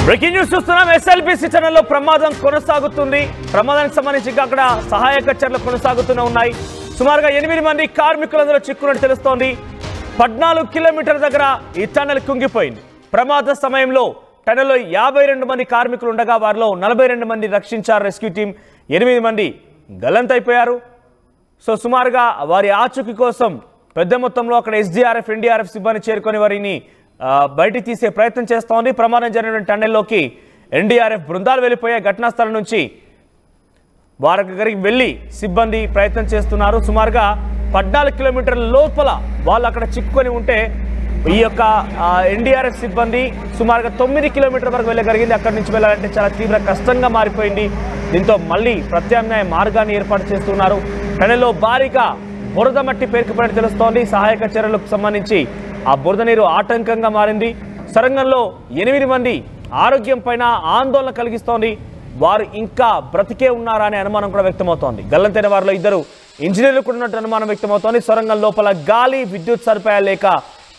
Breaking news చూస్తున్నాం. SLBC ఛానల్లో ప్రమాదం కొనసాగుతుంది. ప్రమాదానికి సంబంధించి అక్కడ సహాయక చర్యలు కొనసాగుతూనే ఉన్నాయి. సుమారుగా 8 మంది కార్మికులందరూ చిక్కున్నట్టు తెలుస్తోంది. 14 కిలోమీటర్ల దగ్గర ఈ టన్నెల్ కుంగిపోయింది. ప్రమాద సమయంలో టన్నెల్లో 52 మంది కార్మికులు ఉండగా వారిలో 42 మంది రక్షించారు రెస్క్యూ టీం. 8 మంది గల్లంతైపోయారు. సో సుమారుగా వారి ఆచూకీ కోసం పెద్ద మొత్తంలో అక్కడ ఎస్డీఆర్ఎఫ్ ఎన్డీఆర్ఎఫ్ సిబ్బంది చేరుకొని వారిని బయటికి తీసే ప్రయత్నం చేస్తోంది. ప్రమాదం జరిగిన టన్నెల్లోకి ఎన్డీఆర్ఎఫ్ బృందాలు వెళ్ళిపోయే ఘటనా స్థలం నుంచి వారి దగ్గరికి వెళ్ళి సిబ్బంది ప్రయత్నం చేస్తున్నారు. సుమారుగా 14 కిలోమీటర్ల లోపల వాళ్ళు అక్కడ చిక్కుకొని ఉంటే ఈ యొక్క ఎన్డీఆర్ఎఫ్ సిబ్బంది సుమారుగా 9 కిలోమీటర్ల వరకు వెళ్ళగలిగింది. అక్కడి నుంచి వెళ్ళాలంటే చాలా తీవ్ర కష్టంగా మారిపోయింది. దీంతో మళ్ళీ ప్రత్యామ్నాయ మార్గాన్ని ఏర్పాటు చేస్తున్నారు. టన్నెల్లో భారీగా బురద మట్టి పేరుకుపడి తెలుస్తోంది. సహాయక చర్యలకు సంబంధించి ఆ బురద నీరు ఆటంకంగా మారింది. సొరంగంలో 8 మంది ఆరోగ్యం పైన ఆందోళన కలిగిస్తోంది. వారు ఇంకా బ్రతికే ఉన్నారా అనే అనుమానం కూడా వ్యక్తమవుతోంది. గల్లంతైన వారిలో 2 ఇంజనీర్లు కూడా ఉన్నట్టు అనుమానం వ్యక్తమవుతోంది. సొరంగం లోపల గాలి విద్యుత్ సదుపాయాలు లేక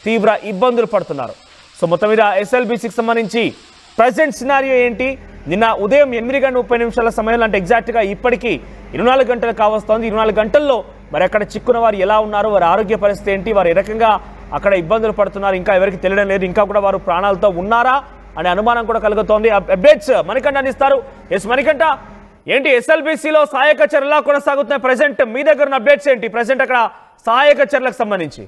తీవ్ర ఇబ్బందులు పడుతున్నారు. సో మొత్తం మీద ఎస్ఎల్బిసికి సంబంధించి ప్రజెంట్ సినారియో ఏంటి? నిన్న ఉదయం 8:30 సమయంలో అంటే ఎగ్జాక్ట్గా ఇప్పటికీ 24 గంటలు కావస్తోంది. 24 గంటల్లో మరి అక్కడ చిక్కున్న వారు ఎలా ఉన్నారు, వారి ఆరోగ్య పరిస్థితి ఏంటి, వారు ఏ రకంగా అక్కడ ఇబ్బందులు పడుతున్నారు ఇంకా ఎవరికి తెలియడం లేదు. ఇంకా కూడా వారు ప్రాణాలతో ఉన్నారా అనే అనుమానం కూడా కలుగుతోంది. అప్డేట్స్ మణికంఠ అందిస్తారు. ఎస్ మణికంఠ, ఏంటి ఎస్ఎల్బిసిలో సహాయక చర్యలు ఎలా కొనసాగుతున్నాయి? ప్రజెంట్ మీ దగ్గర ఉన్న అప్డేట్స్ ఏంటి? ప్రజెంట్ అక్కడ సహాయక చర్యలకు సంబంధించి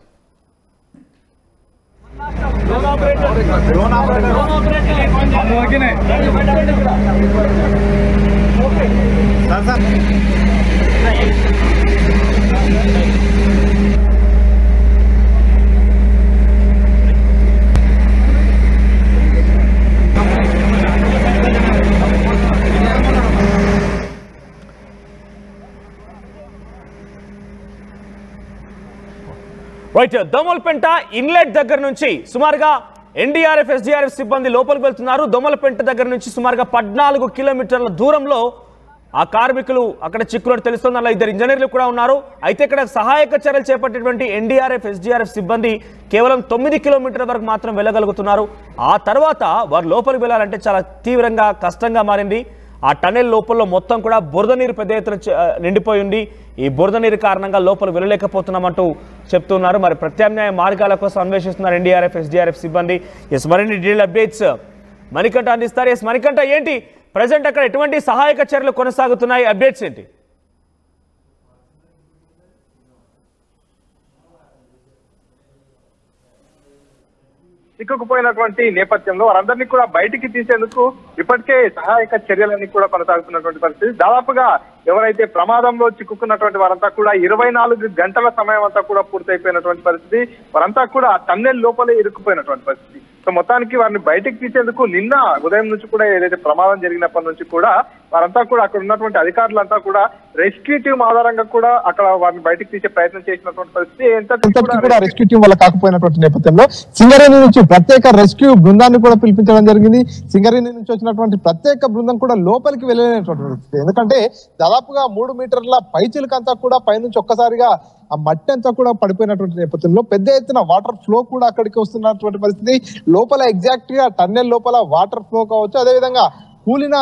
రైట్, దోమలపెంట ఇన్లెట్ దగ్గర నుంచి సుమారుగా ఎన్డీఆర్ఎఫ్ ఎస్డీఆర్ఎఫ్ సిబ్బంది లోపలికి వెళ్తున్నారు. దోమలపెంట దగ్గర నుంచి సుమారుగా 14 కిలోమీటర్ల దూరంలో ఆ కార్మికులు అక్కడ చిక్కున్నట్టు తెలుస్తుంది. అలా 2 ఇంజనీర్లు కూడా ఉన్నారు. అయితే ఇక్కడ సహాయక చర్యలు చేపట్టేటువంటి ఎన్డీఆర్ఎఫ్ ఎస్డీఆర్ఎఫ్ సిబ్బంది కేవలం 9 కిలోమీటర్ల వరకు మాత్రం వెళ్ళగలుగుతున్నారు. ఆ తర్వాత వారు లోపలికి వెళ్ళాలంటే చాలా తీవ్రంగా కష్టంగా మారింది. ఆ టన్నెల్ లోపల మొత్తం కూడా బురద నీరు పెద్ద ఎత్తున నిండిపోయి ఉంది. ఈ బురద నీరు కారణంగా లోపల వెళ్ళలేకపోతున్నామంటూ చెప్తున్నారు. మరి ప్రత్యామ్నాయ మార్గాల కోసం అన్వేషిస్తున్నారు ఎన్డీఆర్ఎఫ్ ఎస్డీఆర్ఎఫ్ సిబ్బంది. ఎస్, మరిన్ని డీటెయిల్ అప్డేట్స్ మణికంఠ అందిస్తారు. ఎస్ మణికంఠ, ఏంటి ప్రజెంట్ అక్కడ ఎటువంటి సహాయక చర్యలు కొనసాగుతున్నాయి? అప్డేట్స్ ఏంటి? చిక్కుకుపోయినటువంటి నేపథ్యంలో వారందరినీ కూడా బయటికి తీసేందుకు ఇప్పటికే సహాయక చర్యలన్నీ కూడా కొనసాగుతున్నటువంటి పరిస్థితి. దాదాపుగా ఎవరైతే ప్రమాదంలో చిక్కుకున్నటువంటి వారంతా కూడా 24 గంటల సమయం అంతా కూడా పూర్తయిపోయినటువంటి పరిస్థితి. వారంతా కూడా టన్నెల్ లోపలే ఇరుక్కుపోయినటువంటి పరిస్థితి. సో మొత్తానికి వారిని బయటికి తీసేందుకు నిన్న ఉదయం నుంచి కూడా ఏదైతే ప్రమాదం జరిగినప్పటి నుంచి కూడా వారంతా కూడా అక్కడ ఉన్నటువంటి అధికారులంతా కూడా రెస్క్యూ టీం ఆధారంగా కూడా అక్కడ వారిని బయటికి తీసే ప్రయత్నం చేసినటువంటి పరిస్థితి. రెస్క్యూ టీం వల్ల కాకపోయినటువంటి నేపథ్యంలో సింగరేణి నుంచి ప్రత్యేక రెస్క్యూ బృందాన్ని కూడా పిలిపించడం జరిగింది. సింగరేణి నుంచి వచ్చినటువంటి ప్రత్యేక బృందం కూడా లోపలికి వెళ్ళలేనటువంటి పరిస్థితి. ఎందుకంటే దాదాపుగా 3 మీటర్ల పైచిలకంతా కూడా పైనుంచి ఒక్కసారిగా ఆ మట్టి అంతా కూడా పడిపోయినటువంటి నేపథ్యంలో పెద్ద ఎత్తున వాటర్ ఫ్లో కూడా అక్కడికి వస్తున్నటువంటి పరిస్థితి. లోపల ఎగ్జాక్ట్ గా టన్నెల్ లోపల వాటర్ ఫ్లో కావచ్చు, అదేవిధంగా కూలిన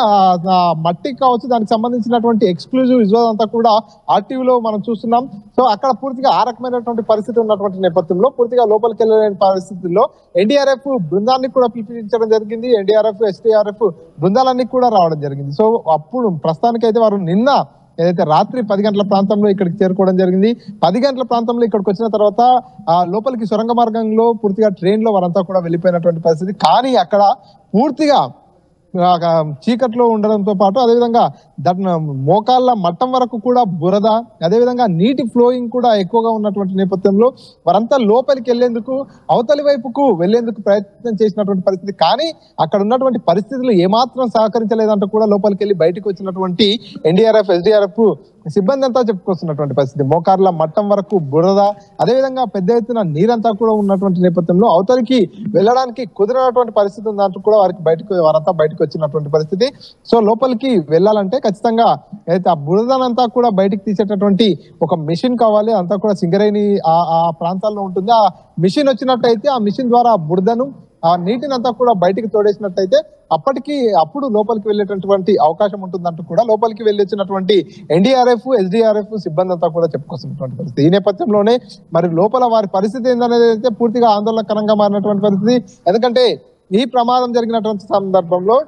మట్టి కావచ్చు, దానికి సంబంధించినటువంటి ఎక్స్క్లూజివ్ విజువల్ అంతా కూడా ఆర్టీవీలో మనం చూస్తున్నాం. సో అక్కడ పూర్తిగా ఆ రకమైనటువంటి పరిస్థితి ఉన్నటువంటి నేపథ్యంలో పూర్తిగా లోపలికి వెళ్ళలేని పరిస్థితుల్లో ఎన్డీఆర్ఎఫ్ బృందాన్ని కూడా పిలిపించడం జరిగింది. ఎన్డీఆర్ఎఫ్ ఎస్డీఆర్ఎఫ్ బృందాలన్నీ కూడా రావడం జరిగింది. సో అప్పుడు ప్రస్తుతానికైతే వారు నిన్న ఏదైతే రాత్రి 10 గంటల ప్రాంతంలో ఇక్కడికి చేరుకోవడం జరిగింది. 10 గంటల ప్రాంతంలో ఇక్కడికి వచ్చిన తర్వాత లోపలికి సొరంగ మార్గంలో పూర్తిగా ట్రైన్ లో వారంతా కూడా వెళ్ళిపోయినటువంటి పరిస్థితి. కానీ అక్కడ పూర్తిగా చీకట్లో ఉండడంతో పాటు అదేవిధంగా మోకాళ్ళ మట్టం వరకు కూడా బురద, అదేవిధంగా నీటి ఫ్లోయింగ్ కూడా ఎక్కువగా ఉన్నటువంటి నేపథ్యంలో వారంతా లోపలికి వెళ్లేందుకు అవతలి వైపుకు వెళ్లేందుకు ప్రయత్నం చేసినటువంటి పరిస్థితి. కానీ అక్కడ ఉన్నటువంటి పరిస్థితులు ఏమాత్రం సహకరించలేదంటూ కూడా లోపలికి వెళ్ళి బయటకు వచ్చినటువంటి ఎన్డీఆర్ఎఫ్ ఎస్డీఆర్ఎఫ్ సిబ్బంది అంతా చెప్పుకొస్తున్నటువంటి పరిస్థితి. మోకార్ల మట్టం వరకు బురద, అదేవిధంగా పెద్ద ఎత్తున నీరంతా కూడా ఉన్నటువంటి నేపథ్యంలో అవతలికి వెళ్ళడానికి కుదరనటువంటి పరిస్థితి ఉందంటూ కూడా వారంతా బయటకు వచ్చినటువంటి పరిస్థితి. సో లోపలికి వెళ్ళాలంటే ఖచ్చితంగా అయితే ఆ బురదనంతా కూడా బయటికి తీసేటటువంటి ఒక మిషన్ కావాలి. అంతా కూడా సింగరేణి ఆ ప్రాంతాల్లో ఉంటుంది. ఆ మిషన్ వచ్చినట్టయితే ఆ మిషన్ ద్వారా బురదను ఆ నీటిని అంతా కూడా బయటికి తోడేసినట్టయితే అప్పుడు లోపలికి వెళ్ళేటటువంటి అవకాశం ఉంటుందంటూ కూడా లోపలికి వెళ్ళి వచ్చినటువంటి ఎన్డీఆర్ఎఫ్ ఎస్డీఆర్ఎఫ్ సిబ్బంది అంతా కూడా చెప్పుకొస్తున్నటువంటి పరిస్థితి. ఈ నేపథ్యంలోనే మరి లోపల వారి పరిస్థితి ఏందనేది అయితే పూర్తిగా ఆందోళనకరంగా మారినటువంటి పరిస్థితి. ఎందుకంటే ఈ ప్రమాదం జరిగినటువంటి సందర్భంలో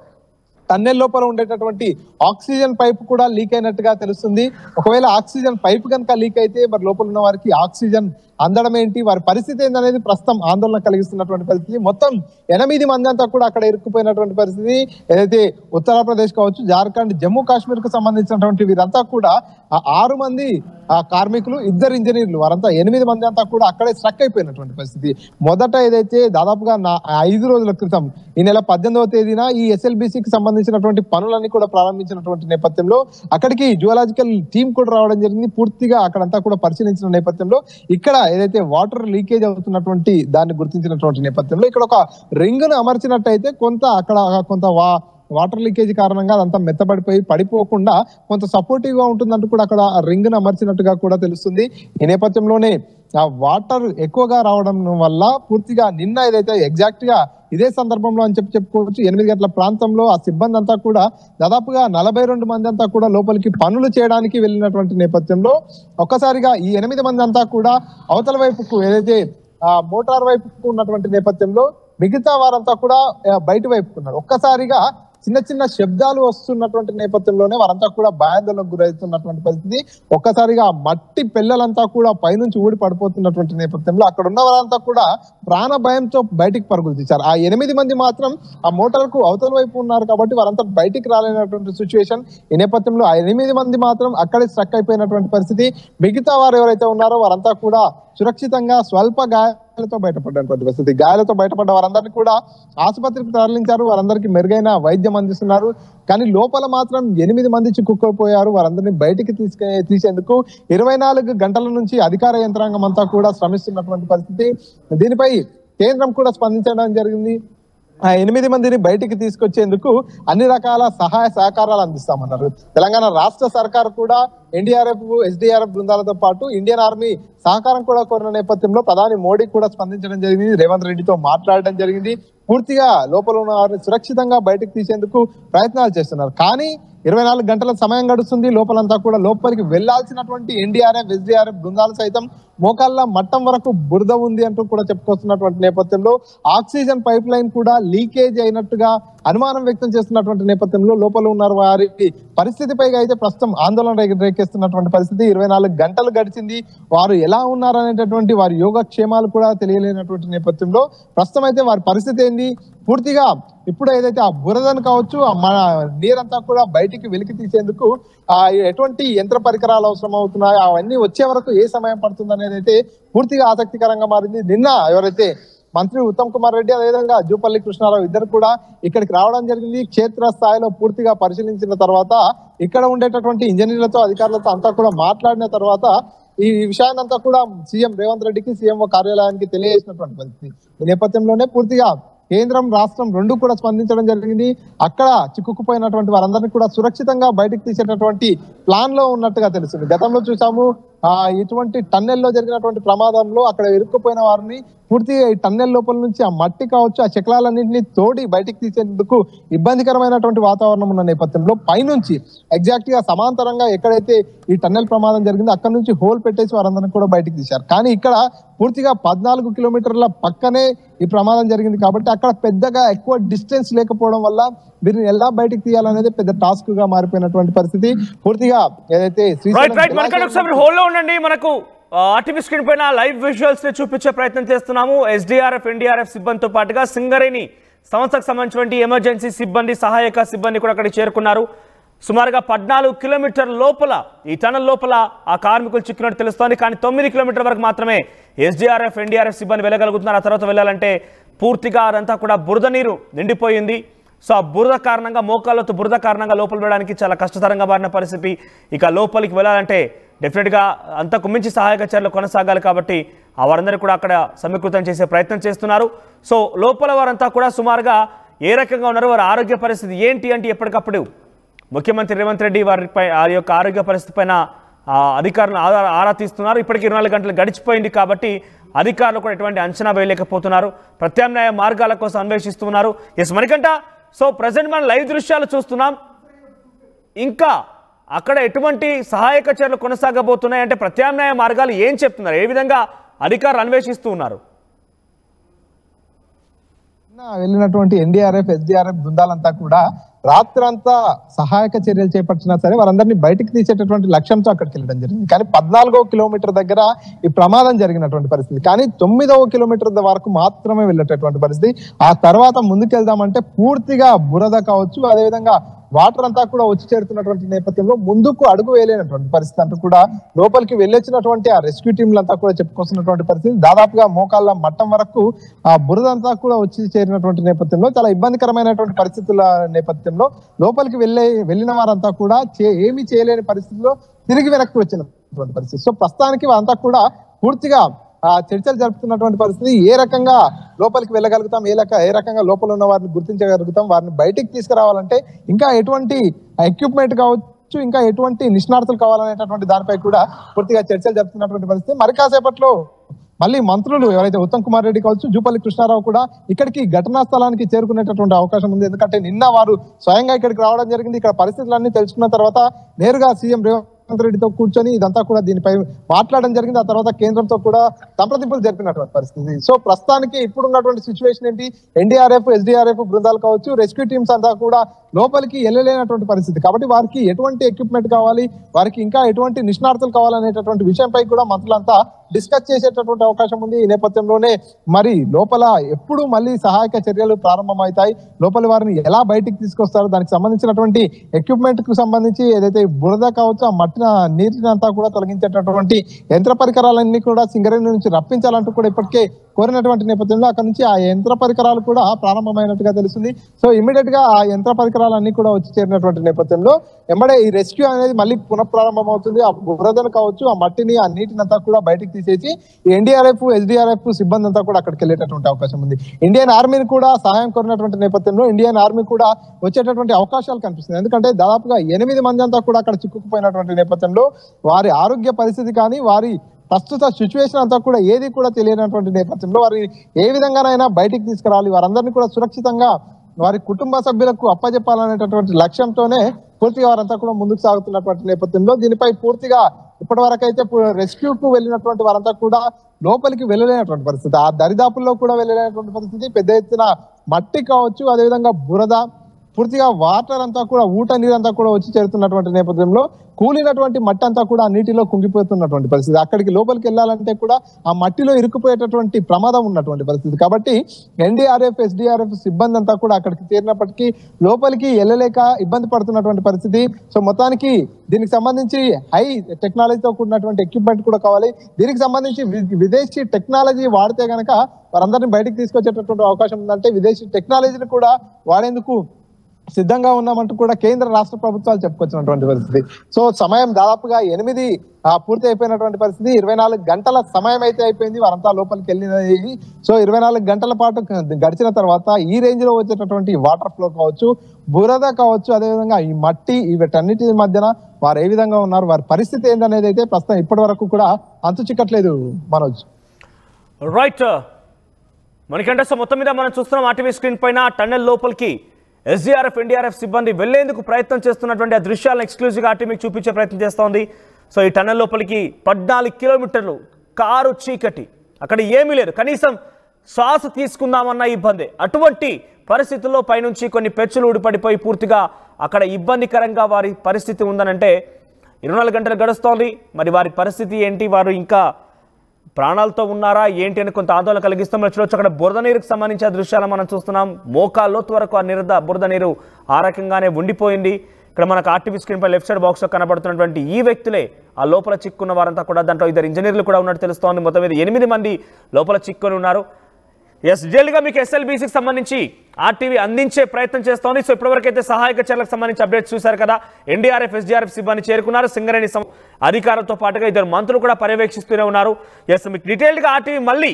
టన్నెల్ లోపల ఉండేటటువంటి ఆక్సిజన్ పైప్ కూడా లీక్ అయినట్టుగా తెలుస్తుంది. ఒకవేళ ఆక్సిజన్ పైప్ కనుక లీక్ అయితే మరి లోపల ఉన్న వారికి ఆక్సిజన్ అందడం ఏంటి, వారి పరిస్థితి ఏందనేది ప్రస్తుతం ఆందోళన కలిగిస్తున్నటువంటి పరిస్థితి. మొత్తం 8 మంది అంతా కూడా అక్కడ ఇరుక్కుపోయినటువంటి పరిస్థితి. ఏదైతే ఉత్తరప్రదేశ్ కావచ్చు, జార్ఖండ్, జమ్మూ కాశ్మీర్ కు సంబంధించినటువంటి వీరంతా కూడా 6 మంది కార్మికులు, 2 ఇంజనీర్లు, వారంతా 8 మంది అంతా కూడా అక్కడే స్ట్రక్ అయిపోయినటువంటి పరిస్థితి. మొదట ఏదైతే దాదాపుగా 5 రోజుల క్రితం ఈ నెల 18వ తేదీన ఈ ఎస్ఎల్బిసికి సంబంధించినటువంటి పనులన్నీ కూడా ప్రారంభించినటువంటి నేపథ్యంలో అక్కడికి జియోలాజికల్ టీం కూడా రావడం జరిగింది. పూర్తిగా అక్కడంతా కూడా పరిశీలించిన నేపథ్యంలో ఇక్కడ ఏదైతే వాటర్ లీకేజ్ అవుతున్నటువంటి దాన్ని గుర్తించినటువంటి నేపథ్యంలో ఇక్కడ ఒక రింగ్ ను అమర్చినట్టయితే కొంత వాటర్ లీకేజ్ కారణంగా అదంతా మెత్తబడిపోయి పడిపోకుండా కొంత సపోర్టివ్ గా ఉంటుందంటూ కూడా అక్కడ రింగ్ ను అమర్చినట్టుగా కూడా తెలుస్తుంది. ఈ నేపథ్యంలోనే ఆ వాటర్ ఎక్కువగా రావడం వల్ల పూర్తిగా నిన్న ఏదైతే ఎగ్జాక్ట్ గా ఇదే సందర్భంలో అని చెప్పుకోవచ్చు 8 గంటల ప్రాంతంలో ఆ సిబ్బంది అంతా కూడా దాదాపుగా 42 మంది అంతా కూడా లోపలికి పనులు చేయడానికి వెళ్ళినటువంటి నేపథ్యంలో ఒక్కసారిగా ఈ 8 మంది అంతా కూడా అవతల వైపుకు ఏదైతే మోటార్ వైపుకు ఉన్నటువంటి నేపథ్యంలో మిగతా వారంతా కూడా బయట వైపుకున్నారు. ఒక్కసారిగా చిన్న శబ్దాలు వస్తున్నటువంటి నేపథ్యంలోనే వారంతా కూడా భయాందోళనకు గురవుతున్నటువంటి పరిస్థితి. ఒక్కసారిగా మట్టి పెళ్ళలంతా కూడా పైనుంచి ఊడి పడిపోతున్నటువంటి నేపథ్యంలో అక్కడ ఉన్న వారంతా కూడా ప్రాణ భయంతో బయటికి పరుగులు తీశారు. ఆ 8 మంది మాత్రం ఆ మోటార్ కు అవతల వైపు ఉన్నారు కాబట్టి వారంతా బయటికి రాలేనటువంటి సిచ్యువేషన్. ఈ నేపథ్యంలో ఆ 8 మంది మాత్రం అక్కడే స్ట్రక్ అయిపోయినటువంటి పరిస్థితి. మిగతా వారు ఎవరైతే ఉన్నారో వారంతా కూడా సురక్షితంగా స్వల్ప గాయాలతో బయటపడినటువంటి పరిస్థితి. గాయాలతో బయటపడ్డ వారందరినీ కూడా ఆసుపత్రికి తరలించారు. వారందరికీ మెరుగైన వైద్యం అందిస్తున్నారు. కానీ లోపల మాత్రం 8 మంది చిక్కుకుపోయారు. వారందరినీ బయటికి తీసేందుకు 24 గంటల నుంచి అధికార యంత్రాంగం అంతా కూడా శ్రమిస్తున్నటువంటి పరిస్థితి. దీనిపై కేంద్రం కూడా స్పందించడం జరిగింది. ఆ 8 మందిని బయటికి తీసుకొచ్చేందుకు అన్ని రకాల సహాయ సహకారాలు అందిస్తామన్నారు. తెలంగాణ రాష్ట్ర సర్కార్ కూడా ఎన్డీఆర్ఎఫ్ ఎస్డీఆర్ఎఫ్ బృందాలతో పాటు ఇండియన్ ఆర్మీ సహకారం కూడా కోరిన నేపథ్యంలో ప్రధాని మోడీ కూడా స్పందించడం జరిగింది. రేవంత్ రెడ్డితో మాట్లాడడం జరిగింది. పూర్తిగా లోపల ఉన్న వారిని సురక్షితంగా బయటకు తీసేందుకు ప్రయత్నాలు చేస్తున్నారు. కానీ 24 గంటల సమయం గడుస్తుంది. లోపలంతా కూడా లోపలికి వెళ్లాల్సినటువంటి ఎన్డీఆర్ఎఫ్ ఎస్డీఆర్ఎఫ్ బృందాలు సైతం మోకాళ్ళ మట్టం వరకు బురద ఉంది అంటూ కూడా చెప్పుకొస్తున్నటువంటి నేపథ్యంలో ఆక్సిజన్ పైప్ లైన్ కూడా లీకేజ్ అయినట్టుగా అనుమానం వ్యక్తం చేస్తున్నటువంటి నేపథ్యంలో లోపల ఉన్న వారి పరిస్థితిపై అయితే ప్రస్తుతం ఆందోళన రేకెస్తున్నటువంటి పరిస్థితి. 24 గంటలు గడిచింది. వారు ఎలా ఉన్నారనేటటువంటి వారి యోగక్షేమాలు కూడా తెలియలేనటువంటి నేపథ్యంలో ప్రస్తుతం అయితే వారి పరిస్థితి ఏంది, పూర్తిగా ఇప్పుడు ఏదైతే ఆ బురదను కావచ్చు మన నీరంతా కూడా బయటికి వెలికి తీసేందుకు ఎటువంటి యంత్ర పరికరాలు అవసరం అవుతున్నాయి, అవన్నీ వచ్చే వరకు ఏ సమయం పడుతుంది అనేది అయితే పూర్తిగా ఆసక్తికరంగా మారింది. నిన్న ఎవరైతే మంత్రి ఉత్తమ్ కుమార్ రెడ్డి అదేవిధంగా జూపల్లి కృష్ణారావు ఇద్దరు కూడా ఇక్కడికి రావడం జరిగింది. క్షేత్ర స్థాయిలో పూర్తిగా పరిశీలించిన తర్వాత ఇక్కడ ఉండేటటువంటి ఇంజనీర్లతో అధికారులతో అంతా కూడా మాట్లాడిన తర్వాత ఈ విషయాన్ని అంతా కూడా సీఎం రేవంత్ రెడ్డికి సీఎంఓ కార్యాలయానికి తెలియజేసినటువంటి పరిస్థితి. ఈ నేపథ్యంలోనే పూర్తిగా కేంద్రం రాష్ట్రం రెండు కూడా స్పందించడం జరిగింది. అక్కడ చిక్కుకుపోయినటువంటి వారందరినీ కూడా సురక్షితంగా బయటకు తీసేటటువంటి ప్లాన్ లో ఉన్నట్టుగా తెలుస్తుంది. గతంలో చూసాము ఇటువంటి టన్నెల్లో జరిగినటువంటి ప్రమాదంలో అక్కడ ఇరుక్కుపోయిన వారిని పూర్తిగా ఈ టన్నెల్ లోపల నుంచి ఆ మట్టి కావచ్చు ఆ శకలాలన్నింటినీ తోడి బయటికి తీసేందుకు ఇబ్బందికరమైనటువంటి వాతావరణం ఉన్న నేపథ్యంలో పైనుంచి ఎగ్జాక్ట్ గా సమాంతరంగా ఎక్కడైతే ఈ టన్నెల్ ప్రమాదం జరిగిందో అక్కడ నుంచి హోల్ పెట్టేసి వారందరినీ కూడా బయటికి తీశారు. కానీ ఇక్కడ పూర్తిగా 14 కిలోమీటర్ల పక్కనే ఈ ప్రమాదం జరిగింది కాబట్టి అక్కడ పెద్దగా ఎక్కువ డిస్టెన్స్ లేకపోవడం వల్ల వీరిని ఎలా బయటికి తీయాలనేది పెద్ద టాస్క్ గా మారిపోయినటువంటి పరిస్థితి. పూర్తిగా ఏదైతే హోల్లో ఉండండి, మనకు ఆర్టీవీ స్క్రీన్ పైన లైవ్ విజువల్స్ ని చూపించే ప్రయత్నం చేస్తున్నాము. ఎస్డీఆర్ఎఫ్ ఎన్డీఆర్ఎఫ్ సిబ్బందితో పాటుగా సింగరేణి సంస్థకు సంబంధించినటువంటి ఎమర్జెన్సీ సిబ్బంది సహాయక సిబ్బంది కూడా అక్కడికి చేరుకున్నారు. సుమారుగా 14 కిలోమీటర్ల లోపల ఈ టనల్ లోపల ఆ కార్మికులు చిక్కినట్టు తెలుస్తోంది. కానీ 9 కిలోమీటర్ల వరకు మాత్రమే ఎస్డీఆర్ఎఫ్ ఎన్డీఆర్ఎఫ్ సిబ్బంది వెళ్ళగలుగుతున్నారు. ఆ తర్వాత వెళ్ళాలంటే పూర్తిగా అదంతా కూడా బురద నీరు నిండిపోయింది. సో ఆ బురద కారణంగా మోకాళ్ళతో బురద కారణంగా లోపల వెళ్ళడానికి చాలా కష్టతరంగా మారిన పరిస్థితి. ఇక లోపలికి వెళ్ళాలంటే డెఫినెట్గా అంతకు మించి సహాయక చర్యలు కొనసాగాలి కాబట్టి వారందరూ కూడా అక్కడ సమీకృతం చేసే ప్రయత్నం చేస్తున్నారు. సో లోపల వారంతా కూడా సుమారుగా ఏ రకంగా ఉన్నారు, వారి ఆరోగ్య పరిస్థితి ఏంటి అంటే ఎప్పటికప్పుడు ముఖ్యమంత్రి రేవంత్ రెడ్డి వారిపై వారి యొక్క ఆరోగ్య పరిస్థితి పైన అధికారులు ఆరా తీస్తున్నారు. ఇప్పటికీ 24 గంటలు గడిచిపోయింది కాబట్టి అధికారులు కూడా ఎటువంటి అంచనా వేయలేకపోతున్నారు. ప్రత్యామ్నాయ మార్గాల కోసం అన్వేషిస్తున్నారు. ఎస్ మణికంఠ, సో ప్రజెంట్ మనం లైవ్ దృశ్యాలు చూస్తున్నాం. ఇంకా అక్కడ ఎటువంటి సహాయక చర్యలు కొనసాగబోతున్నాయి అంటే ప్రత్యామ్నాయ మార్గాలు ఏం చెప్తున్నారు, ఏ విధంగా అధికారులు అన్వేషిస్తూ ఉన్నారు? వెళ్ళినటువంటి ఎన్డీఆర్ఎఫ్ ఎస్డీఆర్ఎఫ్ బృందాలంతా కూడా రాత్రంతా సహాయక చర్యలు చేపట్టినా సరే వారందరినీ బయటకు తీసేటటువంటి లక్ష్యంతో అక్కడికి వెళ్ళడం జరిగింది. కానీ 14వ కిలోమీటర్ దగ్గర ఈ ప్రమాదం జరిగినటువంటి పరిస్థితి. కానీ 9వ కిలోమీటర్ వరకు మాత్రమే వెళ్ళేటటువంటి పరిస్థితి. ఆ తర్వాత ముందుకెళ్దామంటే పూర్తిగా బురద కావచ్చు, అదేవిధంగా వాటర్ అంతా కూడా వచ్చి చేరుతున్నటువంటి నేపథ్యంలో ముందుకు అడుగు వేయలేనటువంటి పరిస్థితి అంటూ కూడా లోపలికి వెళ్ళొచ్చినటువంటి ఆ రెస్క్యూ టీంలంతా కూడా చెప్పుకొస్తున్నటువంటి పరిస్థితి. దాదాపుగా మోకాళ్ళ మట్టం వరకు ఆ బురద అంతా కూడా వచ్చి చేరినటువంటి నేపథ్యంలో చాలా ఇబ్బందికరమైనటువంటి పరిస్థితుల నేపథ్యంలో లోపలికి వెళ్ళిన వారంతా కూడా ఏమీ చేయలేని పరిస్థితిలో తిరిగి వెనక్కి వచ్చినటువంటి పరిస్థితి. సో ప్రస్తుతానికి వారంతా కూడా పూర్తిగా చర్చలు జరుపుతున్నటువంటి పరిస్థితి. ఏ రకంగా లోపలికి వెళ్ళగలుగుతాం, ఏ రకంగా లోపల ఉన్న వారిని గుర్తించగలుగుతాం, వారిని బయటికి తీసుకురావాలంటే ఇంకా ఎటువంటి ఎక్విప్మెంట్ కావచ్చు, ఇంకా ఎటువంటి నిష్ణార్థులు కావాలనేటటువంటి దానిపై కూడా పూర్తిగా చర్చలు జరుపుతున్నటువంటి పరిస్థితి. మరి కాసేపట్లో మళ్ళీ మంత్రులు ఎవరైతే ఉత్తమ్ కుమార్ రెడ్డి కావచ్చు, జూపల్లి కృష్ణారావు కూడా ఇక్కడికి ఘటనా స్థలానికి చేరుకునేటటువంటి అవకాశం ఉంది. ఎందుకంటే నిన్న వారు స్వయంగా ఇక్కడికి రావడం జరిగింది. ఇక్కడ పరిస్థితులన్నీ తెలుసుకున్న తర్వాత నేరుగా సీఎం రేవంత్ రెడ్డితో కూర్చొని ఇదంతా కూడా దీనిపై మాట్లాడడం జరిగింది. ఆ తర్వాత కేంద్రంతో కూడా సంప్రదింపులు జరిపినటువంటి పరిస్థితి. సో ప్రస్తుతానికి ఇప్పుడున్నటువంటి సిచ్యువేషన్ ఏంటి, ఎన్డీఆర్ఎఫ్ ఎస్డీఆర్ఎఫ్ బృందాలు కావచ్చు, రెస్క్యూ టీమ్స్ అంతా కూడా లోపలికి వెళ్ళలేనటువంటి పరిస్థితి. కాబట్టి వారికి ఎటువంటి ఎక్విప్మెంట్ కావాలి, వారికి ఇంకా ఎటువంటి నిష్ణార్థులు కావాలనేటటువంటి విషయంపై కూడా మంత్రులంతా డిస్కస్ చేసేటటువంటి అవకాశం ఉంది. ఈ నేపథ్యంలోనే మరి లోపల ఎప్పుడు మళ్ళీ సహాయక చర్యలు ప్రారంభమవుతాయి, లోపలి వారిని ఎలా బయటికి తీసుకొస్తారు, దానికి సంబంధించినటువంటి ఎక్విప్మెంట్ కు సంబంధించి ఏదైతే బురద కావచ్చు, ఆ మట్టిన నీటిని అంతా కూడా తొలగించేటటువంటి యంత్ర పరికరాలన్నీ కూడా సింగరేణి నుంచి రప్పించాలంటూ కూడా ఇప్పటికే కోరినటువంటి నేపథ్యంలో అక్కడ నుంచి ఆ యంత్ర పరికరాలు కూడా ప్రారంభమైనట్టుగా తెలుస్తుంది. సో ఇమీడియట్ గా ఆ యంత్ర పరికరాలన్నీ కూడా వచ్చి చేరినటువంటి నేపథ్యంలో ఎంబడే ఈ రెస్క్యూ అనేది మళ్ళీ పునఃప్రారంభం అవుతుంది. ఆ బురదను కావచ్చు, ఆ మట్టిని, ఆ నీటిని అంతా కూడా బయటికి తీసేసి ఎన్డీఆర్ఎఫ్ ఎస్డీఆర్ఎఫ్ సిబ్బంది అంతా కూడా అక్కడికి వెళ్ళేటటువంటి అవకాశం ఉంది. ఇండియన్ ఆర్మీని కూడా సహాయం కోరినటువంటి నేపథ్యంలో ఇండియన్ ఆర్మీ కూడా వచ్చేటటువంటి అవకాశాలు కనిపిస్తుంది. ఎందుకంటే దాదాపుగా 8 మంది అంతా కూడా అక్కడ చిక్కుకుపోయినటువంటి నేపథ్యంలో వారి ఆరోగ్య పరిస్థితి కానీ, వారి ప్రస్తుత సిచ్యువేషన్ అంతా కూడా ఏది కూడా తెలియనటువంటి నేపథ్యంలో వారిని ఏ విధంగానైనా బయటికి తీసుకురావాలి, వారందరినీ కూడా సురక్షితంగా వారి కుటుంబ సభ్యులకు అప్పజెప్పాలనేటటువంటి లక్ష్యంతోనే పూర్తిగా వారంతా కూడా ముందుకు సాగుతున్నటువంటి నేపథ్యంలో దీనిపై పూర్తిగా ఇప్పటి వరకు అయితే రెస్క్యూకు వెళ్ళినటువంటి వారంతా కూడా లోపలికి వెళ్ళలేనటువంటి పరిస్థితి, ఆ దరిదాపుల్లో కూడా వెళ్ళలేనటువంటి పరిస్థితి. పెద్ద ఎత్తున మట్టి కావచ్చు, అదేవిధంగా బురద, పూర్తిగా వాటర్ అంతా కూడా ఊట నీరంతా కూడా వచ్చి చేరుతున్నటువంటి నేపథ్యంలో కూలినటువంటి మట్టి అంతా కూడా నీటిలో కుంగిపోతున్నటువంటి పరిస్థితి. అక్కడికి లోపలికి వెళ్ళాలంటే కూడా ఆ మట్టిలో ఇరుక్కుపోయేటటువంటి ప్రమాదం ఉన్నటువంటి పరిస్థితి. కాబట్టి ఎన్డీఆర్ఎఫ్ ఎస్డీఆర్ఎఫ్ సిబ్బంది అంతా కూడా అక్కడికి చేరినప్పటికీ లోపలికి వెళ్ళలేక ఇబ్బంది పడుతున్నటువంటి పరిస్థితి. సో మొత్తానికి దీనికి సంబంధించి హై టెక్నాలజీతో కూడినటువంటి ఎక్విప్మెంట్ కూడా కావాలి. దీనికి సంబంధించి విదేశీ టెక్నాలజీ వాడితే గనక వారందరినీ బయటకు తీసుకొచ్చేటటువంటి అవకాశం ఉందంటే విదేశీ టెక్నాలజీని కూడా వాడేందుకు సిద్ధంగా ఉన్నామంటూ కూడా కేంద్ర రాష్ట్ర ప్రభుత్వాలు చెప్పుకొచ్చినటువంటి పరిస్థితి. సో సమయం దాదాపుగా 8 పూర్తి అయిపోయినటువంటి పరిస్థితి. 24 గంటల సమయం అయితే అయిపోయింది, వారంతా లోపలికి వెళ్ళినది. సో 24 గంటల పాటు గడిచిన తర్వాత ఈ రేంజ్ లో వచ్చేటటువంటి వాటర్ ఫ్లో కావచ్చు, బురద కావచ్చు, అదేవిధంగా ఈ మట్టి, వీటన్నిటి మధ్యన వారు ఏ విధంగా ఉన్నారు, వారి పరిస్థితి ఏందనేది అయితే ప్రస్తుతం ఇప్పటి వరకు కూడా అంతు చిక్కట్లేదు మనోజ్. రైట్ మనకంటే సో మొత్తం మీద మనం చూస్తున్నాం ఆర్టీవీ స్క్రీన్ పైన టన్నెల్ లోపలికి ఎస్డీఆర్ఎఫ్ ఎన్డీఆర్ఎఫ్ సిబ్బంది వెళ్లేందుకు ప్రయత్నం చేస్తున్నటువంటి ఆ దృశ్యాలను ఎక్స్క్లూజివ్గా ఆర్టీవీకి చూపించే ప్రయత్నం చేస్తోంది. సో ఈ టన్నెల్ లోపలికి 14 కిలోమీటర్లు, కారు చీకటి, అక్కడ ఏమీ లేదు, కనీసం శ్వాస తీసుకుందామన్న ఇబ్బంది. అటువంటి పరిస్థితుల్లో పైనుంచి కొన్ని పెచ్చులు ఊడిపడిపోయి పూర్తిగా అక్కడ ఇబ్బందికరంగా వారి పరిస్థితి ఉందనంటే 24 గంటలు గడుస్తోంది. మరి వారి పరిస్థితి ఏంటి, వారు ఇంకా ప్రాణాలతో ఉన్నారా ఏంటి అని కొంత ఆందోళన కలిగిస్తాం. చూడొచ్చు అక్కడ బురద నీరుకు సంబంధించిన దృశ్యాలు మనం చూస్తున్నాం. మోకాళ్ళలోతు వరకు ఆ బురద నీరు ఆ రకంగానే ఉండిపోయింది. ఇక్కడ మనకు ఆర్టీవీ స్క్రీన్ పై లెఫ్ట్ సైడ్ బాక్స్ లో కనబడుతున్నటువంటి ఈ వ్యక్తులే ఆ లోపల చిక్కున్న వారంతా కూడా. దాంట్లో 2 ఇంజనీర్లు కూడా ఉన్నట్టు తెలుస్తోంది. మొత్తం మీద 8 మంది లోపల చిక్కుని ఉన్నారు. ఎస్ డీటెయిల్గా మీకు ఎస్ఎల్బీసీకి సంబంధించి ఆర్టీవీ అందించే ప్రయత్నం చేస్తోంది. సో ఇప్పటివరకు అయితే సహాయక చర్యలకు సంబంధించి అప్డేట్స్ చూశారు కదా. ఎన్డీఆర్ఎఫ్ ఎస్డీఆర్ఎఫ్ సిబ్బంది చేరుకున్నారు. సింగరేణి అధికారులతో పాటుగా 2 మంత్రులు కూడా పర్యవేక్షిస్తూనే ఉన్నారు. ఎస్ మీకు డీటెయిల్గా ఆర్టీవీ మళ్ళీ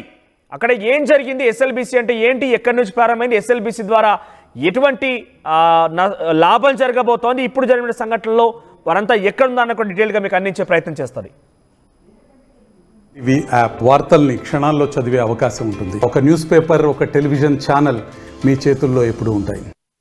అక్కడ ఏం జరిగింది, ఎస్ఎల్బీసీ అంటే ఏంటి, ఎక్కడి నుంచి ప్రారంభమైంది, ఎస్ఎల్బీసీ ద్వారా ఎటువంటి లాభం జరగబోతోంది, ఇప్పుడు జరిగిన సంఘటనలో వారంతా ఎక్కడుందా అన్న డీటెయిల్గా మీకు అందించే ప్రయత్నం చేస్తుంది. టీవీ యాప్ వార్తల్ని క్షణాల్లో చదివే అవకాశం ఉంటుంది. ఒక న్యూస్ పేపర్, ఒక టెలివిజన్ ఛానల్ మీ చేతుల్లో ఎప్పుడూ ఉంటాయి.